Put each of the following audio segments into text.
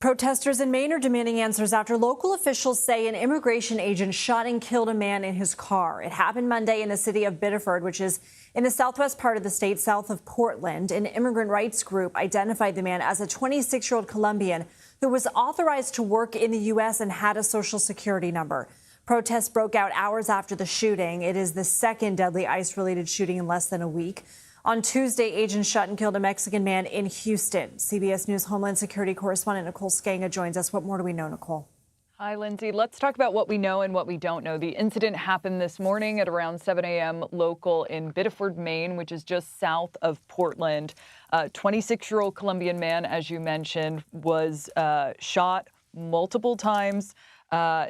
Protesters in Maine are demanding answers after local officials say an immigration agent shot and killed a man in his car. It happened Monday in the city of Biddeford, which is in the southwest part of the state, south of Portland. An immigrant rights group identified the man as a 26-year-old Colombian who was authorized to work in the U.S. and had a social security number. Protests broke out hours after the shooting. It is the second deadly ICE-related shooting in less than a week. On Tuesday, agents shot and killed a Mexican man in Houston. CBS News Homeland Security correspondent Nicole Sganga joins us. What more do we know, Nicole? Hi, Lindsay. Let's talk about what we know and what we don't know. The incident happened this morning at around 7 a.m. local in Biddeford, Maine, which is just south of Portland. A 26-year-old Colombian man, as you mentioned, was shot multiple times.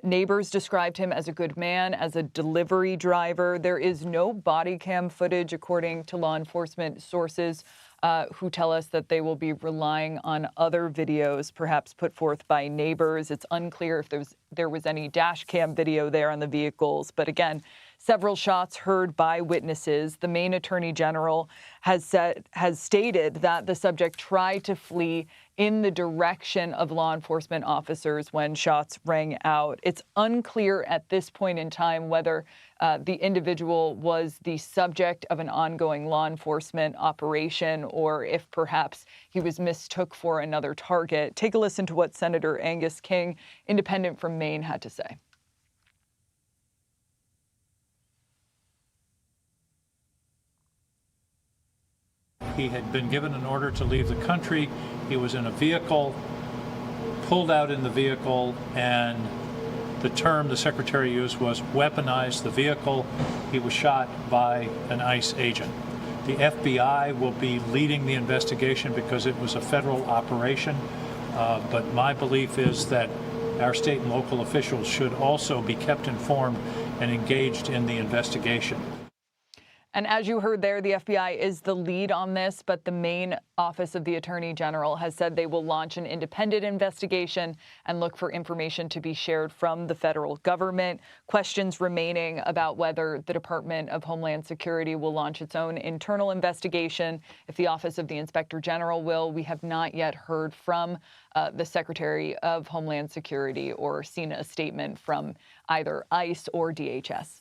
Neighbors described him as a good man, as a delivery driver. There is no body cam footage, according to law enforcement sources who tell us that they will be relying on other videos, perhaps put forth by neighbors. It's unclear if there was any dash cam video there on the vehicles. But again, several shots heard by witnesses. The Maine Attorney General has stated that the subject tried to flee in the direction of law enforcement officers when shots rang out. It's unclear at this point in time whether the individual was the subject of an ongoing law enforcement operation or if perhaps he was mistook for another target. Take a listen to what Senator Angus King, independent from Maine, had to say. He had been given an order to leave the country. He was in a vehicle, pulled out in the vehicle, and the term the secretary used was weaponize the vehicle. He was shot by an ICE agent. The FBI will be leading the investigation because it was a federal operation, but my belief is that our state and local officials should also be kept informed and engaged in the investigation. And as you heard there, the FBI is the lead on this, but the Maine Office of the Attorney General has said they will launch an independent investigation and look for information to be shared from the federal government. Questions remaining about whether the Department of Homeland Security will launch its own internal investigation, if the Office of the Inspector General will. We have not yet heard from the Secretary of Homeland Security or seen a statement from either ICE or DHS.